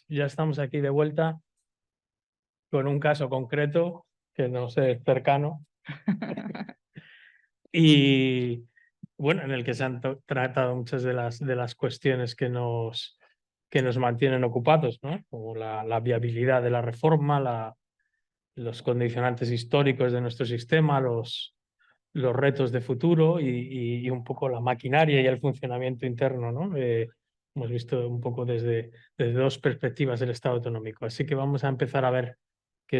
Ya estamos aquí de vuelta con un caso concreto que nos es cercano y bueno, en el que se han tratado muchas de las cuestiones que nos mantienen ocupados, ¿no? Como la viabilidad de la reforma, los condicionantes históricos de nuestro sistema, los retos de futuro y un poco la maquinaria y el funcionamiento interno, ¿no? Hemos visto un poco desde dos perspectivas del Estado autonómico. Así que vamos a empezar a ver qué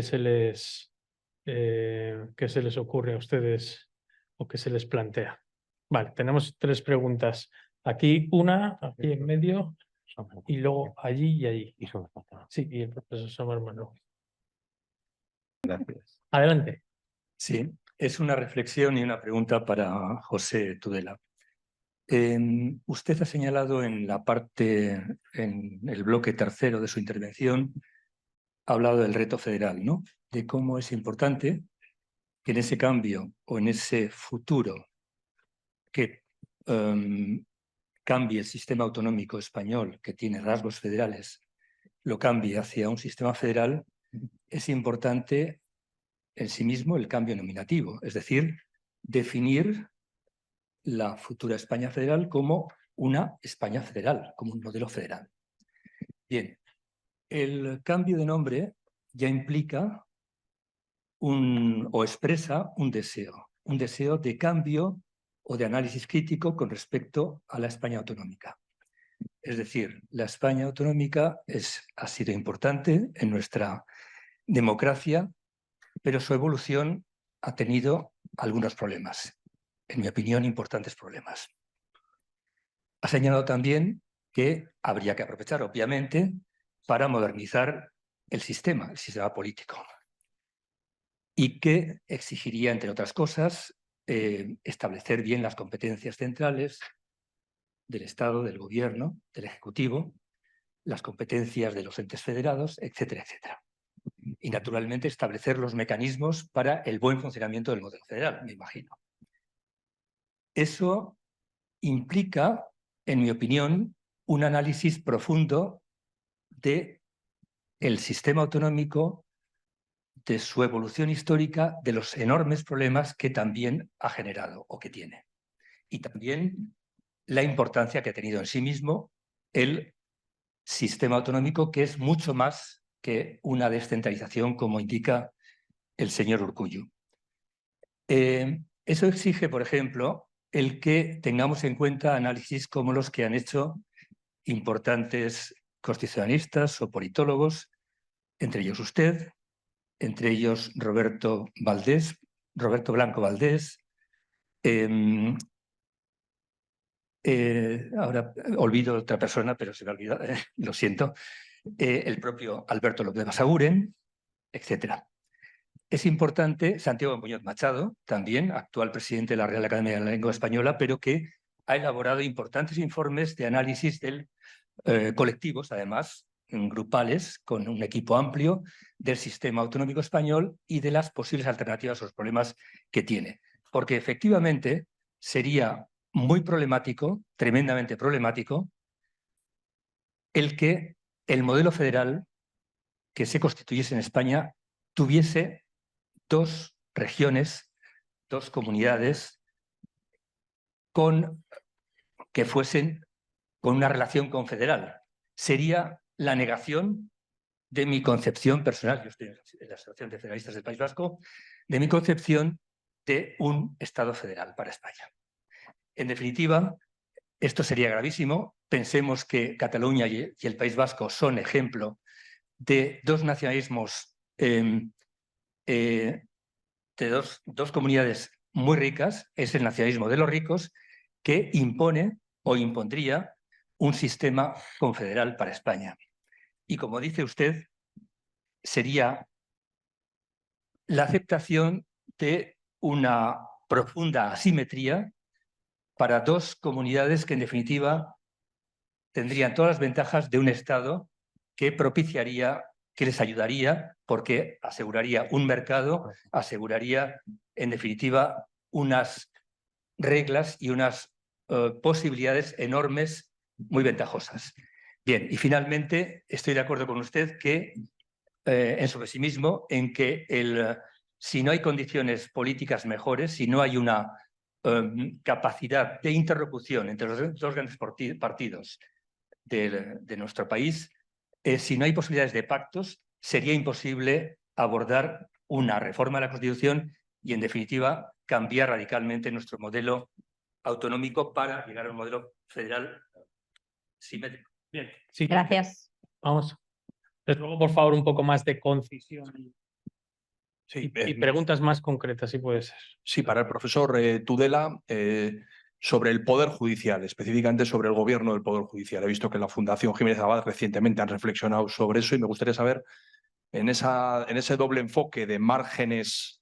qué se les ocurre a ustedes o qué se les plantea. Vale, tenemos tres preguntas. Aquí una, aquí en medio, y luego allí y allí. Sí, y el profesor Sommermann. Gracias. Adelante. Sí, es una reflexión y una pregunta para José Tudela. Usted ha señalado en el bloque tercero de su intervención, ha hablado del reto federal, ¿no? De cómo es importante que en ese cambio o en ese futuro que cambie el sistema autonómico español, que tiene rasgos federales, lo cambie hacia un sistema federal, es importante en sí mismo el cambio nominativo, es decir, definir la futura España federal como una España federal, como un modelo federal. Bien, el cambio de nombre ya implica o expresa un deseo de cambio o de análisis crítico con respecto a la España autonómica. Es decir, la España autonómica ha sido importante en nuestra democracia, pero su evolución ha tenido algunos problemas, en mi opinión, importantes problemas. Ha señalado también que habría que aprovechar, obviamente, para modernizar el sistema político, y que exigiría, entre otras cosas, establecer bien las competencias centrales del Estado, del Gobierno, del Ejecutivo, las competencias de los entes federados, etcétera, etcétera. Y, naturalmente, establecer los mecanismos para el buen funcionamiento del modelo federal, me imagino. Eso implica, en mi opinión, un análisis profundo del sistema autonómico, de su evolución histórica, de los enormes problemas que también ha generado o que tiene. Y también la importancia que ha tenido en sí mismo el sistema autonómico, que es mucho más que una descentralización, como indica el señor Urkullu. Eso exige, por ejemplo, el que tengamos en cuenta análisis como los que han hecho importantes constitucionalistas o politólogos, entre ellos usted, entre ellos Roberto Blanco Valdés, ahora olvido otra persona, pero se me ha olvidado, lo siento, el propio Alberto López de Basaguren, etc. Es importante Santiago Muñoz Machado, también actual presidente de la Real Academia de la Lengua Española, pero que ha elaborado importantes informes de análisis colectivos, además, grupales, con un equipo amplio del sistema autonómico español y de las posibles alternativas a los problemas que tiene. Porque efectivamente sería muy problemático, tremendamente problemático, el que el modelo federal que se constituyese en España tuviese dos regiones, dos comunidades que fuesen con una relación confederal. Sería la negación de mi concepción personal, yo estoy en la Asociación de Federalistas del País Vasco, de mi concepción de un Estado federal para España. En definitiva, esto sería gravísimo. Pensemos que Cataluña y el País Vasco son ejemplo de dos nacionalismos, de dos comunidades muy ricas. Es el nacionalismo de los ricos, que impone o impondría un sistema confederal para España. Y, como dice usted, sería la aceptación de una profunda asimetría para dos comunidades que, en definitiva, tendrían todas las ventajas de un Estado que propiciaría, que les ayudaría, porque aseguraría un mercado, aseguraría, en definitiva, unas reglas y unas posibilidades enormes, muy ventajosas. Bien, y finalmente estoy de acuerdo con usted que en su pesimismo, en que si no hay condiciones políticas mejores, si no hay una capacidad de interlocución entre los dos grandes partidos de nuestro país, si no hay posibilidades de pactos, sería imposible abordar una reforma de la Constitución y, en definitiva, cambiar radicalmente nuestro modelo autonómico para llegar a un modelo federal simétrico. Bien, sí. Gracias. Vamos. Luego, por favor, un poco más de concisión Sí, y preguntas más concretas, si puede ser. sí, para el profesor Tudela, sobre el Poder Judicial, específicamente sobre el gobierno del Poder Judicial. He visto que la Fundación Jiménez Abad recientemente han reflexionado sobre eso y me gustaría saber, en ese doble enfoque de márgenes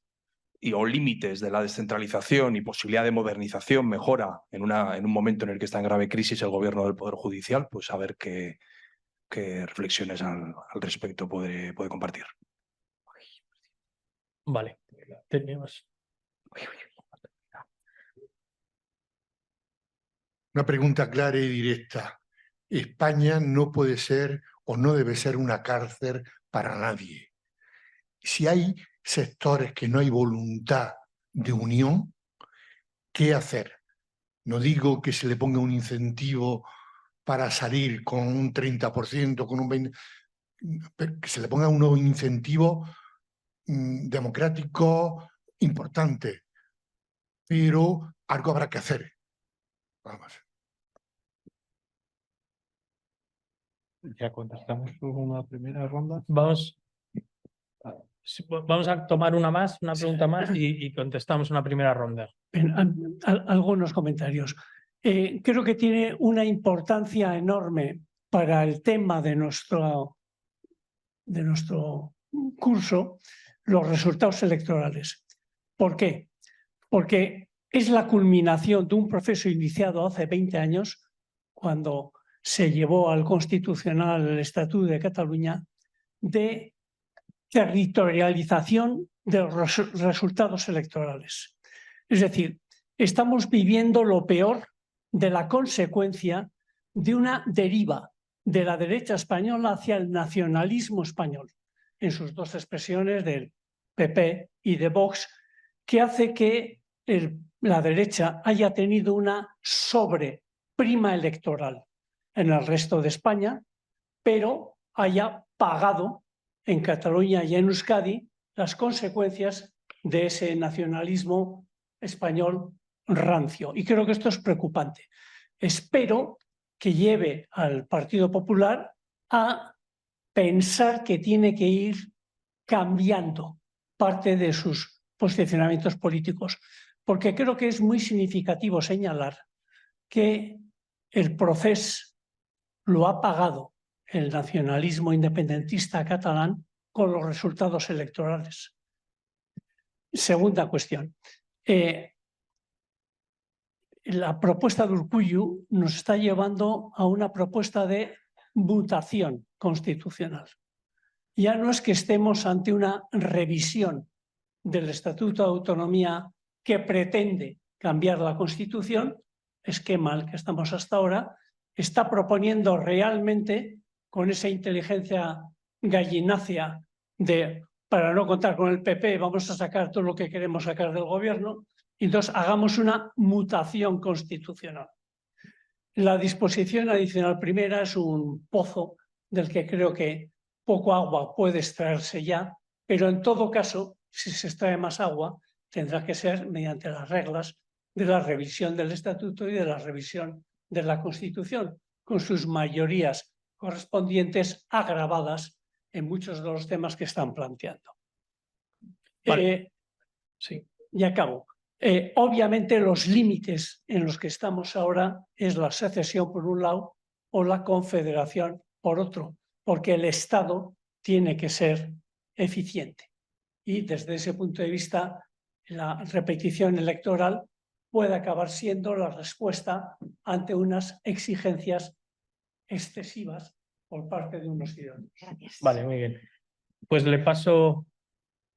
o límites de la descentralización y posibilidad de modernización, mejora en un momento en el que está en grave crisis el gobierno del Poder Judicial, pues a ver qué reflexiones al respecto puede compartir. Vale, tenemos. Una pregunta clara y directa. España no puede ser o no debe ser una cárcel para nadie. Si hay sectores que no hay voluntad de unión, ¿qué hacer? No digo que se le ponga un incentivo para salir con un 30%, con un 20%, pero que se le ponga unos incentivos democráticos importantes, pero algo habrá que hacer. Vamos. Ya contestamos una primera ronda. Vamos a tomar una pregunta más y contestamos una primera ronda. Algunos comentarios. Creo que tiene una importancia enorme para el tema de nuestro curso los resultados electorales. ¿Por qué? Porque es la culminación de un proceso iniciado hace 20 años, cuando se llevó al Constitucional el Estatuto de Cataluña, de territorialización de los resultados electorales. Es decir, estamos viviendo lo peor de la consecuencia de una deriva de la derecha española hacia el nacionalismo español, en sus dos expresiones del PP y de Vox, que hace que la derecha haya tenido una sobreprima electoral en el resto de España, pero haya pagado en Cataluña y en Euskadi las consecuencias de ese nacionalismo español rancio. Y creo que esto es preocupante. Espero que lleve al Partido Popular a pensar que tiene que ir cambiando parte de sus posicionamientos políticos, porque creo que es muy significativo señalar que el proceso lo ha pagado el nacionalismo independentista catalán con los resultados electorales. Segunda cuestión. La propuesta de Urkullu nos está llevando a una propuesta de mutación constitucional. Ya no es que estemos ante una revisión del Estatuto de Autonomía que pretende cambiar la Constitución, esquema al que estamos hasta ahora, está proponiendo realmente, con esa inteligencia gallinácea de para no contar con el PP vamos a sacar todo lo que queremos sacar del gobierno, y entonces hagamos una mutación constitucional. La disposición adicional primera es un pozo del que creo que poco agua puede extraerse ya, pero en todo caso, si se extrae más agua, tendrá que ser mediante las reglas de la revisión del Estatuto y de la revisión de la Constitución, con sus mayorías correspondientes agravadas en muchos de los temas que están planteando. Vale. Sí, y acabo. Obviamente los límites en los que estamos ahora es la secesión por un lado o la confederación por otro, porque el Estado tiene que ser eficiente. Y desde ese punto de vista, la repetición electoral puede acabar siendo la respuesta ante unas exigencias excesivas por parte de unos y de otros. Gracias. Vale, muy bien. Pues le paso.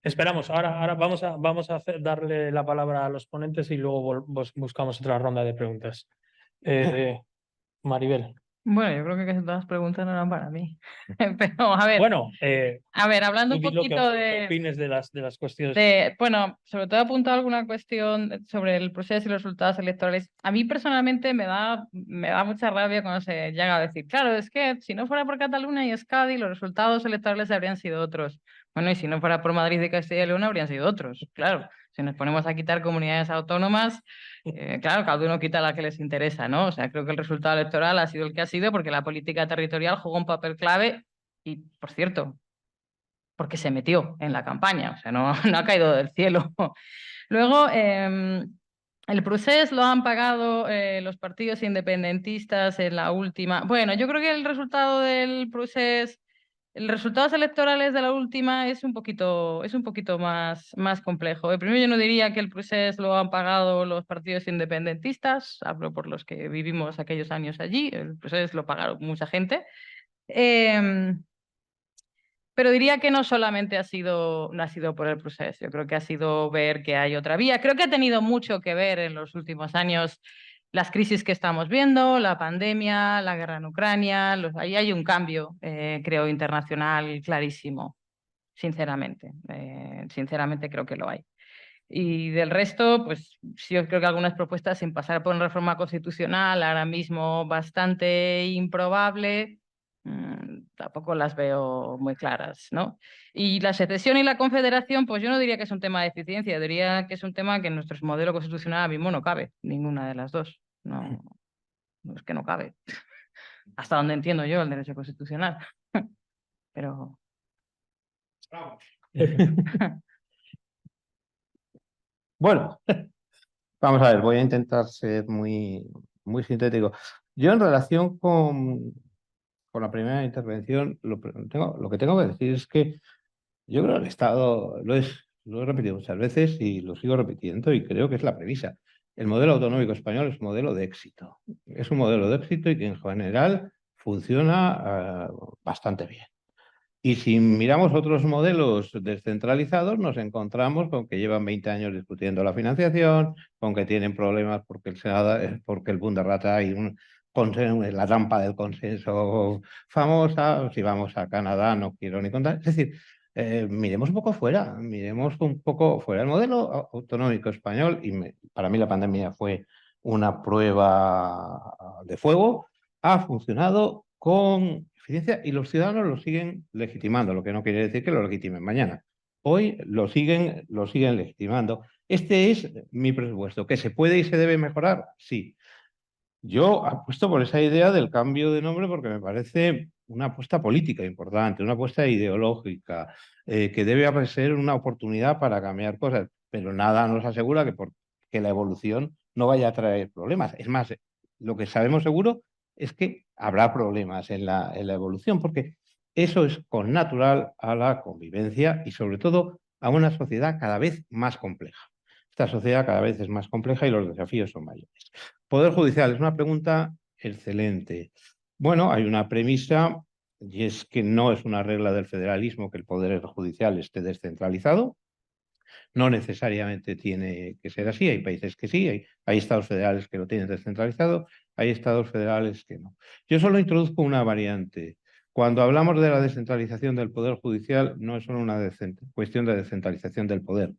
Esperamos, ahora vamos a darle la palabra a los ponentes y luego buscamos otra ronda de preguntas. Maribel. Bueno, yo creo que casi todas las preguntas no eran para mí. Pero Bueno, hablando un tú di lo que poquito de, opines de las cuestiones. bueno, sobre todo he apuntado alguna cuestión sobre el proceso y los resultados electorales. A mí personalmente me da mucha rabia cuando se llega a decir, claro, es que si no fuera por Cataluña y Euskadi, los resultados electorales habrían sido otros. Bueno, y si no fuera por Madrid y Castilla y León, habrían sido otros. Claro, si nos ponemos a quitar comunidades autónomas, claro, cada uno quita la que les interesa, ¿no? O sea, creo que el resultado electoral ha sido el que ha sido porque la política territorial jugó un papel clave y, por cierto, porque se metió en la campaña, o sea, no, no ha caído del cielo. Luego, el procés lo han pagado los partidos independentistas en la última. Bueno, yo creo que el resultado del procés, los resultados electorales de la última es un poquito más complejo. Primero, yo no diría que el procés lo han pagado los partidos independentistas, hablo por los que vivimos aquellos años allí, el procés lo pagaron mucha gente. Pero diría que no solamente no ha sido por el proceso, yo creo que ha sido ver que hay otra vía. Creo que ha tenido mucho que ver en los últimos años las crisis que estamos viendo, la pandemia, la guerra en Ucrania, ahí hay un cambio, creo, internacional clarísimo, sinceramente. Sinceramente creo que lo hay. Y del resto, pues sí, yo creo que algunas propuestas sin pasar por una reforma constitucional, ahora mismo bastante improbable, tampoco las veo muy claras, ¿no? Y la secesión y la confederación, pues yo no diría que es un tema de eficiencia, diría que es un tema que en nuestro modelo constitucional ahora mismo no cabe, ninguna de las dos. No, no es que no cabe. Hasta donde entiendo yo el derecho constitucional. Pero... Bueno, vamos a ver, voy a intentar ser muy sintético. Yo en relación con la primera intervención, lo que tengo que decir es que yo creo que el Estado, lo he repetido muchas veces y lo sigo repitiendo y creo que es la premisa. El modelo autonómico español es un modelo de éxito. Es un modelo de éxito y que en general funciona bastante bien. Y si miramos otros modelos descentralizados, nos encontramos con que llevan 20 años discutiendo la financiación, con que tienen problemas porque porque el Bundesrat hay la trampa del consenso famosa. Si vamos a Canadá, no quiero ni contar. Es decir, miremos un poco fuera, miremos un poco fuera. El modelo autonómico español, y para mí la pandemia fue una prueba de fuego, ha funcionado con eficiencia y los ciudadanos lo siguen legitimando, lo que no quiere decir que lo legitimen mañana. Hoy lo siguen legitimando. Este es mi presupuesto. ¿Que se puede y se debe mejorar? Sí. Yo apuesto por esa idea del cambio de nombre porque me parece una apuesta política importante, una apuesta ideológica, que debe ser una oportunidad para cambiar cosas, pero nada nos asegura que la evolución no vaya a traer problemas. Es más, lo que sabemos seguro es que habrá problemas en la evolución, porque eso es connatural a la convivencia y sobre todo a una sociedad cada vez más compleja. Esta sociedad cada vez es más compleja y los desafíos son mayores. Poder judicial es una pregunta excelente. Bueno, hay una premisa y es que no es una regla del federalismo que el poder judicial esté descentralizado. No necesariamente tiene que ser así. Hay países que sí, hay estados federales que lo tienen descentralizado, hay estados federales que no. Yo solo introduzco una variante. Cuando hablamos de la descentralización del poder judicial, no es solo una cuestión de descentralización del poder,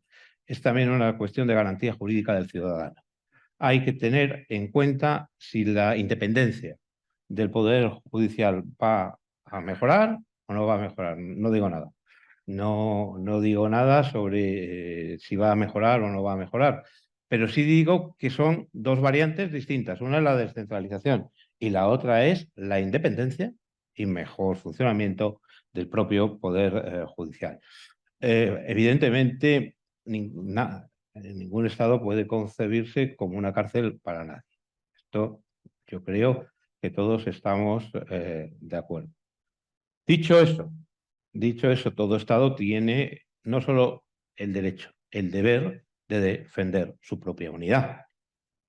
es también una cuestión de garantía jurídica del ciudadano. Hay que tener en cuenta si la independencia del Poder Judicial va a mejorar o no va a mejorar. No digo nada. No digo nada sobre si va a mejorar o no va a mejorar, pero sí digo que son dos variantes distintas. Una es la descentralización y la otra es la independencia y mejor funcionamiento del propio Poder Judicial. Evidentemente, ningún Estado puede concebirse como una cárcel para nadie. Esto yo creo que todos estamos de acuerdo. Dicho eso, todo Estado tiene no solo el derecho, el deber de defender su propia unidad.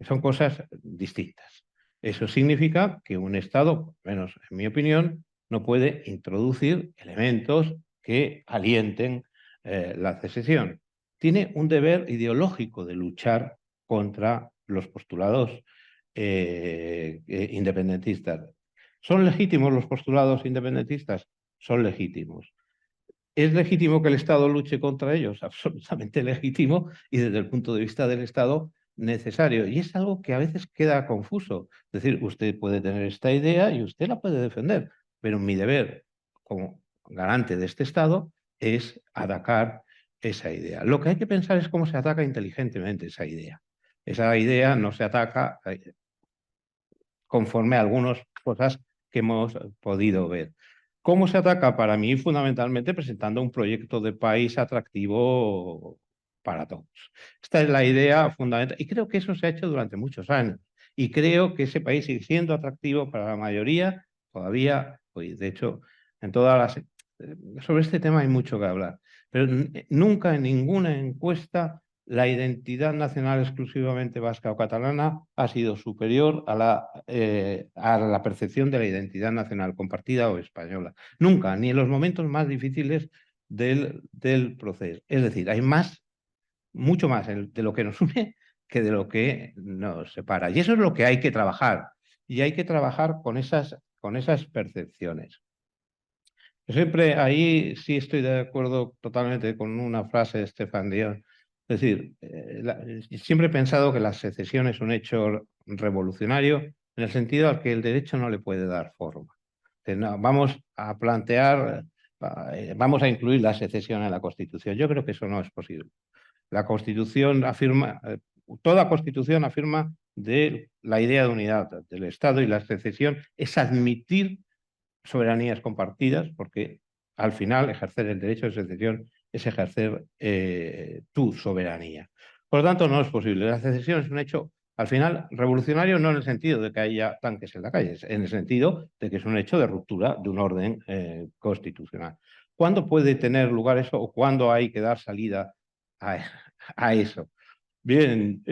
Son cosas distintas. Eso significa que un Estado, menos en mi opinión, no puede introducir elementos que alienten la secesión. Tiene un deber ideológico de luchar contra los postulados independentistas. ¿Son legítimos los postulados independentistas? Son legítimos. ¿Es legítimo que el Estado luche contra ellos? Absolutamente legítimo y desde el punto de vista del Estado necesario. Y es algo que a veces queda confuso. Es decir, usted puede tener esta idea y usted la puede defender, pero mi deber como garante de este Estado es atacar esa idea. Lo que hay que pensar es cómo se ataca inteligentemente esa idea. Esa idea no se ataca conforme a algunas cosas que hemos podido ver. ¿Cómo se ataca? Para mí, fundamentalmente, presentando un proyecto de país atractivo para todos. Esta es la idea fundamental y creo que eso se ha hecho durante muchos años y creo que ese país sigue siendo atractivo para la mayoría todavía hoy. De hecho, en todas las... sobre este tema hay mucho que hablar, pero nunca en ninguna encuesta la identidad nacional exclusivamente vasca o catalana ha sido superior a la percepción de la identidad nacional compartida o española. Nunca, ni en los momentos más difíciles del proceso. Es decir, hay más, mucho más de lo que nos une que de lo que nos separa. Y eso es lo que hay que trabajar. Y hay que trabajar con esas percepciones. Yo siempre ahí sí estoy de acuerdo totalmente con una frase de Stefan Dion. Es decir, siempre he pensado que la secesión es un hecho revolucionario en el sentido al que el derecho no le puede dar forma. No, vamos a plantear, vamos a incluir la secesión en la Constitución. Yo creo que eso no es posible. La Constitución afirma, toda Constitución afirma de la idea de unidad del Estado y la secesión es admitir soberanías compartidas, porque al final ejercer el derecho de secesión es ejercer tu soberanía. Por lo tanto, no es posible. La secesión es un hecho, al final, revolucionario no en el sentido de que haya tanques en la calle, en el sentido de que es un hecho de ruptura de un orden constitucional. ¿Cuándo puede tener lugar eso o cuándo hay que dar salida a eso? Bien,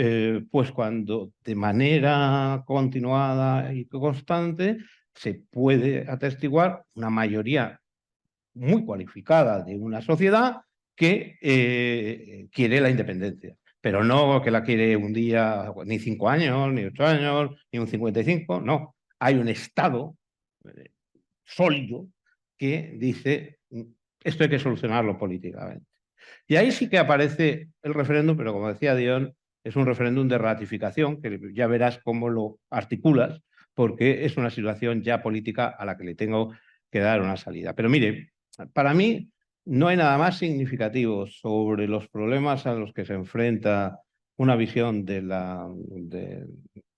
pues cuando de manera continuada y constante se puede atestiguar una mayoría muy cualificada de una sociedad que quiere la independencia, pero no que la quiere un día, ni 5 años, ni 8 años, ni un 55, no. Hay un Estado sólido que dice esto hay que solucionarlo políticamente. Y ahí sí que aparece el referéndum, pero como decía Dion, es un referéndum de ratificación, que ya verás cómo lo articulas, porque es una situación ya política a la que le tengo que dar una salida. Pero mire, para mí no hay nada más significativo sobre los problemas a los que se enfrenta una visión del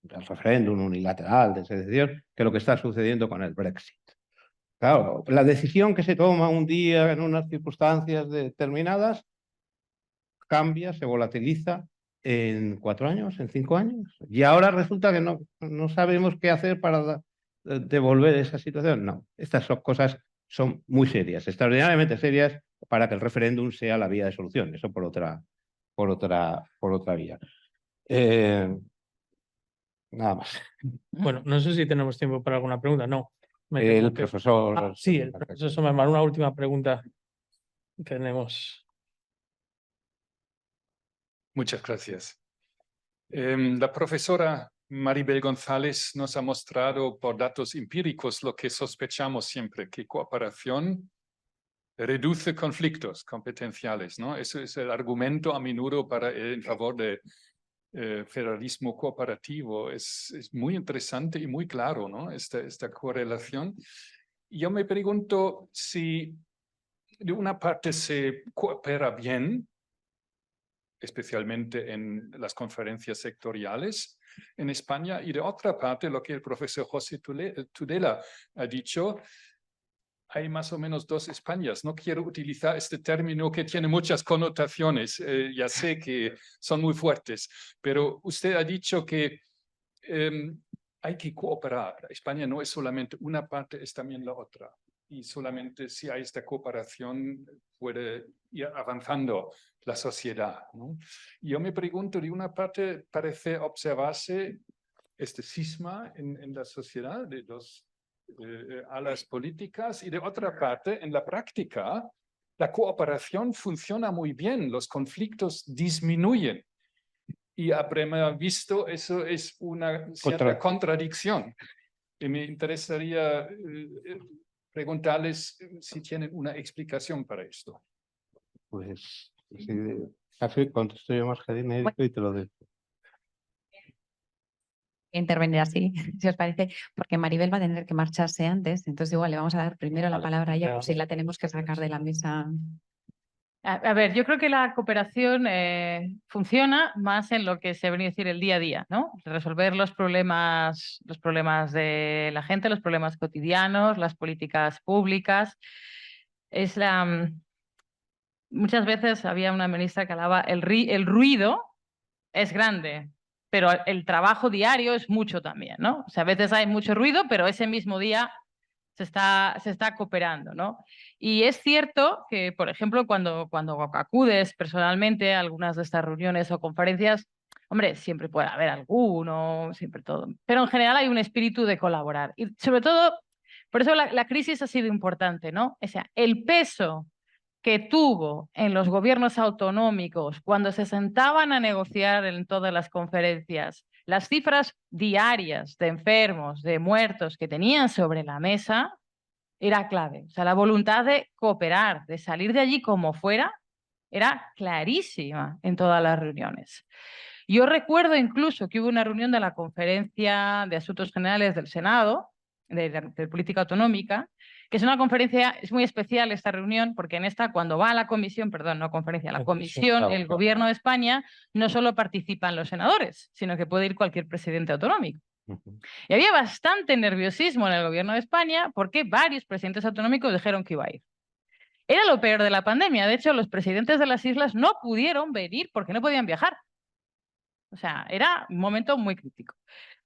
referéndum unilateral de secesión que lo que está sucediendo con el Brexit. Claro, la decisión que se toma un día en unas circunstancias determinadas cambia, se volatiliza en 4 años, en 5 años. Y ahora resulta que no sabemos qué hacer para devolver esa situación. No, estas cosas son muy serias, extraordinariamente serias para que el referéndum sea la vía de solución. Eso por otra vía. Nada más. Bueno, no sé si tenemos tiempo para alguna pregunta. No. El profesor... sí, el profesor Sommermar. Una última pregunta tenemos. Muchas gracias. La profesora Maribel González nos ha mostrado por datos empíricos lo que sospechamos siempre, que cooperación reduce conflictos competenciales, ¿no? Eso es el argumento a menudo en favor de federalismo cooperativo. Es muy interesante y muy claro, ¿no? Esta correlación. Yo me pregunto si de una parte se coopera bien, especialmente en las conferencias sectoriales en España, y de otra parte, lo que el profesor José Tudela ha dicho, hay más o menos 2 Españas. No quiero utilizar este término que tiene muchas connotaciones, ya sé que son muy fuertes, pero usted ha dicho que hay que cooperar. España no es solamente una parte, es también la otra. Y solamente si hay esta cooperación puede ir avanzando la sociedad, ¿no? Yo me pregunto, de una parte parece observarse este cisma en la sociedad de dos alas políticas y de otra parte, en la práctica, la cooperación funciona muy bien, los conflictos disminuyen. Y a primera vista eso es una cierta contradicción. Y me interesaría preguntarles si tienen una explicación para esto. Pues sí, casi contesto yo más que médico y te lo digo. Intervenir así, si os parece, porque Maribel va a tener que marcharse antes, entonces igual le vamos a dar primero la palabra a ella, por si la tenemos que sacar de la mesa. A ver, yo creo que la cooperación funciona más en lo que se venía a decir el día a día, ¿no? Resolver los problemas de la gente, los problemas cotidianos, las políticas públicas. Muchas veces había una ministra que hablaba, el ruido es grande, pero el trabajo diario es mucho también, ¿no? O sea, a veces hay mucho ruido, pero ese mismo día se está cooperando, ¿no? Y es cierto que, por ejemplo, cuando acudes personalmente a algunas de estas reuniones o conferencias, hombre, siempre puede haber alguno, siempre todo, pero en general hay un espíritu de colaborar. Y sobre todo, por eso la crisis ha sido importante, ¿no? O sea, el peso que tuvo en los gobiernos autonómicos cuando se sentaban a negociar en todas las conferencias las cifras diarias de enfermos, de muertos que tenían sobre la mesa, era clave. O sea, la voluntad de cooperar, de salir de allí como fuera, era clarísima en todas las reuniones. Yo recuerdo incluso que hubo una reunión de la Conferencia de Asuntos Generales del Senado, de Política Autonómica, que es una conferencia, es muy especial esta reunión, porque en esta, cuando va a la comisión, perdón, no conferencia, la comisión, el gobierno de España, no solo participan los senadores, sino que puede ir cualquier presidente autonómico. Y había bastante nerviosismo en el gobierno de España porque varios presidentes autonómicos dijeron que iba a ir. Era lo peor de la pandemia. De hecho, los presidentes de las islas no pudieron venir porque no podían viajar. O sea, era un momento muy crítico.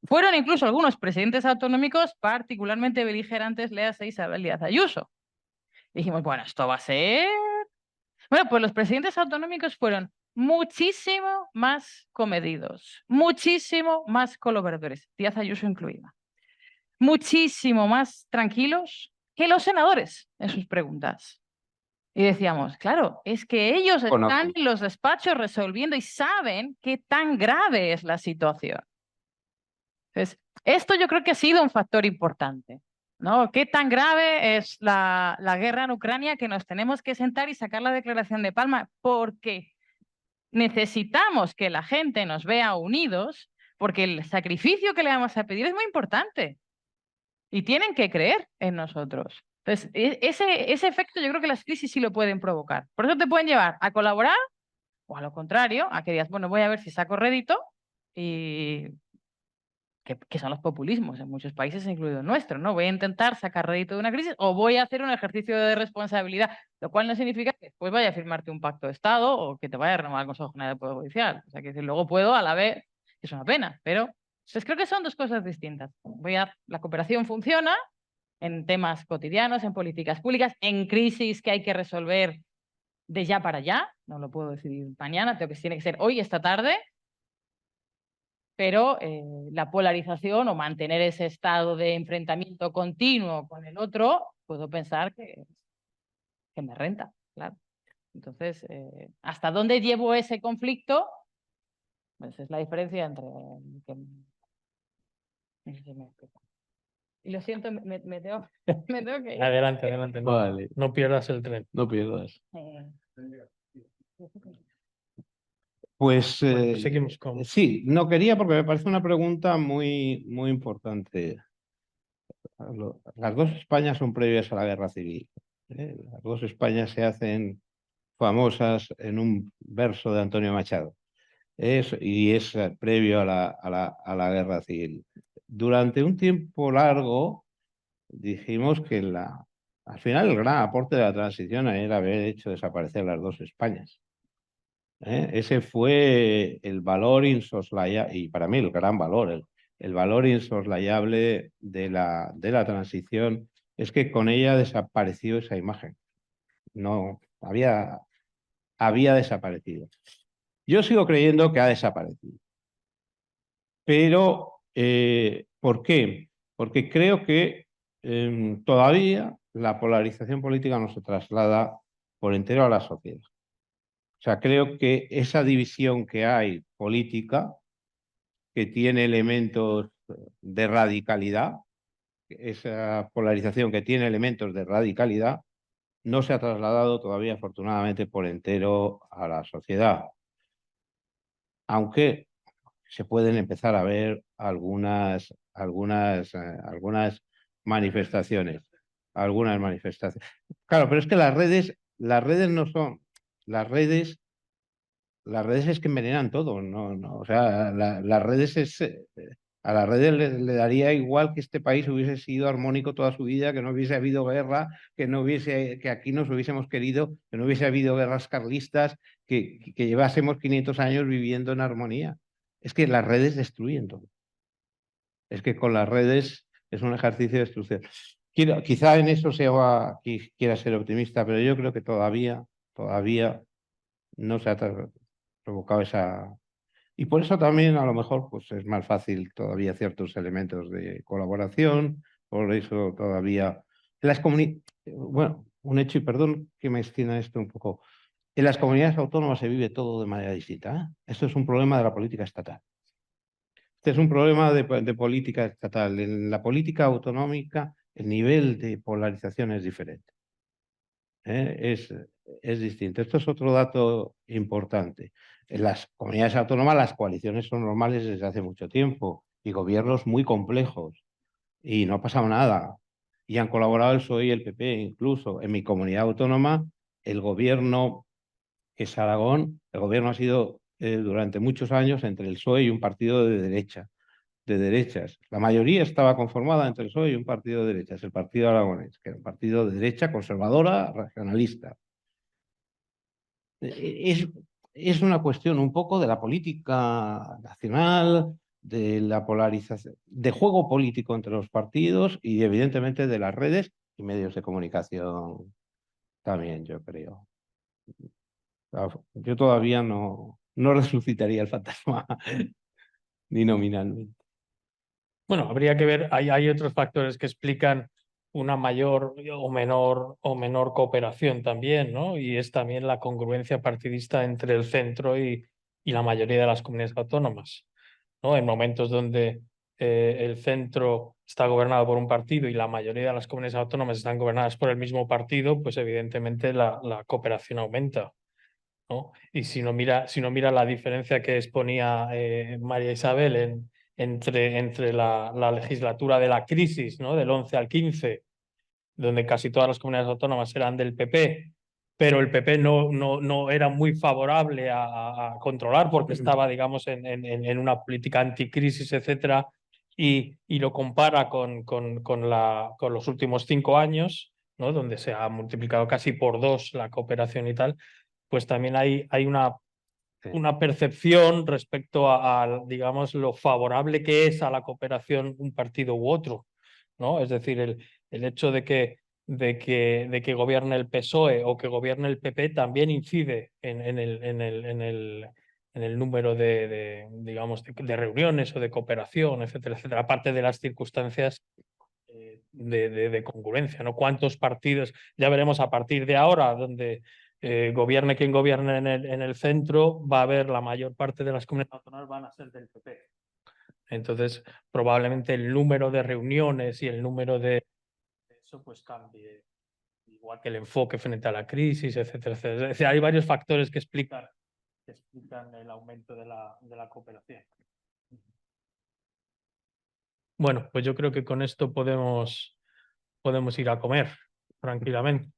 Fueron incluso algunos presidentes autonómicos particularmente beligerantes, léase Isabel Díaz Ayuso. Dijimos, bueno, esto va a ser... Bueno, pues los presidentes autonómicos fueron muchísimo más comedidos, muchísimo más colaboradores, Díaz Ayuso incluida, muchísimo más tranquilos que los senadores en sus preguntas. Y decíamos, claro, es que ellos están en los despachos resolviendo y saben qué tan grave es la situación. Entonces, esto yo creo que ha sido un factor importante, ¿no? ¿Qué tan grave es la guerra en Ucrania que nos tenemos que sentar y sacar la declaración de Palma? Porque necesitamos que la gente nos vea unidos, porque el sacrificio que le vamos a pedir es muy importante y tienen que creer en nosotros. Entonces, ese efecto yo creo que las crisis sí lo pueden provocar. Por eso te pueden llevar a colaborar o a lo contrario, a que digas, bueno, voy a ver si saco rédito y... Que son los populismos en muchos países, incluido el nuestro, ¿no? Voy a intentar sacar rédito de una crisis o voy a hacer un ejercicio de responsabilidad, lo cual no significa que después vaya a firmarte un pacto de Estado o que te vaya a renovar el Consejo General del Poder Judicial. O sea, que luego puedo a la vez, es una pena, pero pues creo que son dos cosas distintas. La cooperación funciona en temas cotidianos, en políticas públicas, en crisis que hay que resolver de ya para allá, no lo puedo decidir mañana, tiene que ser hoy, esta tarde, pero la polarización o mantener ese estado de enfrentamiento continuo con el otro, puedo pensar que me renta, claro. Entonces, ¿hasta dónde llevo ese conflicto? Pues es la diferencia entre... Y lo siento, me tengo que ir. Adelante, adelante. No, Vale. no pierdas el tren. No pierdas. Pues Bueno, seguimos con... sí, no quería porque me parece una pregunta muy, muy importante. Las dos Españas son previas a la guerra civil. Las dos Españas se hacen famosas en un verso de Antonio Machado. Y es previo a la guerra civil. Durante un tiempo largo dijimos que al final el gran aporte de la transición era haber hecho desaparecer las dos Españas. Ese fue el valor insoslayable, y para mí el gran valor, el valor insoslayable de la transición, es que con ella desapareció esa imagen. No, había desaparecido. Yo sigo creyendo que ha desaparecido. Pero, ¿por qué? Porque creo que todavía la polarización política no se traslada por entero a la sociedad. O sea, creo que esa división que hay política, que tiene elementos de radicalidad, esa polarización que tiene elementos de radicalidad no se ha trasladado todavía, afortunadamente, por entero a la sociedad. Aunque se pueden empezar a ver algunas manifestaciones. Algunas manifestaciones. Claro, pero es que las redes no son. Las redes es que envenenan todo, no, o sea, las redes a las redes le daría igual que este país hubiese sido armónico toda su vida, que no hubiese habido guerra, que aquí nos hubiésemos querido, que no hubiese habido guerras carlistas, que llevásemos 500 años viviendo en armonía. Es que las redes destruyen todo. Es que con las redes es un ejercicio de destrucción. Quizá en eso quiera ser optimista, pero yo creo que todavía no se ha provocado esa... Y por eso también a lo mejor pues es más fácil todavía ciertos elementos de colaboración, por eso todavía... Bueno, un hecho, y perdón que me extienda esto un poco, en las comunidades autónomas se vive todo de manera distinta, ¿eh? Esto es un problema de la política estatal. Este es un problema de política estatal. En la política autonómica el nivel de polarización es diferente. Es distinto. Esto es otro dato importante. En las comunidades autónomas las coaliciones son normales desde hace mucho tiempo y gobiernos muy complejos y no ha pasado nada. Y han colaborado el PSOE y el PP incluso. En mi comunidad autónoma el gobierno, que es Aragón, el gobierno ha sido durante muchos años entre el PSOE y un partido de derechas. La mayoría estaba conformada entre el PSOE y un partido de derechas, el Partido Aragonés, que era un partido de derecha conservadora, regionalista. Es una cuestión un poco de la política nacional, de la polarización, de juego político entre los partidos y evidentemente de las redes y medios de comunicación también, yo creo. Yo todavía no resucitaría el fantasma ni nominalmente. Bueno, habría que ver, hay otros factores que explican una mayor o menor cooperación también, ¿no? Y es también la congruencia partidista entre el centro y la mayoría de las comunidades autónomas, ¿no? En momentos donde el centro está gobernado por un partido y la mayoría de las comunidades autónomas están gobernadas por el mismo partido, pues evidentemente la cooperación aumenta, ¿no? Y si no mira la diferencia que exponía María Isabel entre la legislatura de la crisis, ¿no? Del 11 al 15, donde casi todas las comunidades autónomas eran del PP, pero el PP no era muy favorable a controlar porque estaba, digamos, en una política anticrisis, etcétera, y lo compara con los últimos 5 años, ¿no? Donde se ha multiplicado casi por 2 la cooperación y tal, pues también hay una percepción respecto digamos, lo favorable que es a la cooperación un partido u otro, ¿no? Es decir, el hecho de que gobierne el PSOE o que gobierne el PP también incide en el número digamos, de reuniones o de cooperación, etcétera, etcétera, aparte de las circunstancias de congruencia, ¿no? ¿Cuántos partidos? Ya veremos a partir de ahora, donde gobierne quien gobierne en el centro, va a haber la mayor parte de las comunidades autónomas van a ser del PP. Entonces, probablemente el número de reuniones y el número de eso pues cambie, igual que el enfoque frente a la crisis, etcétera, etcétera. Es decir, hay varios factores que explican el aumento de la cooperación. Bueno, pues yo creo que con esto podemos ir a comer tranquilamente.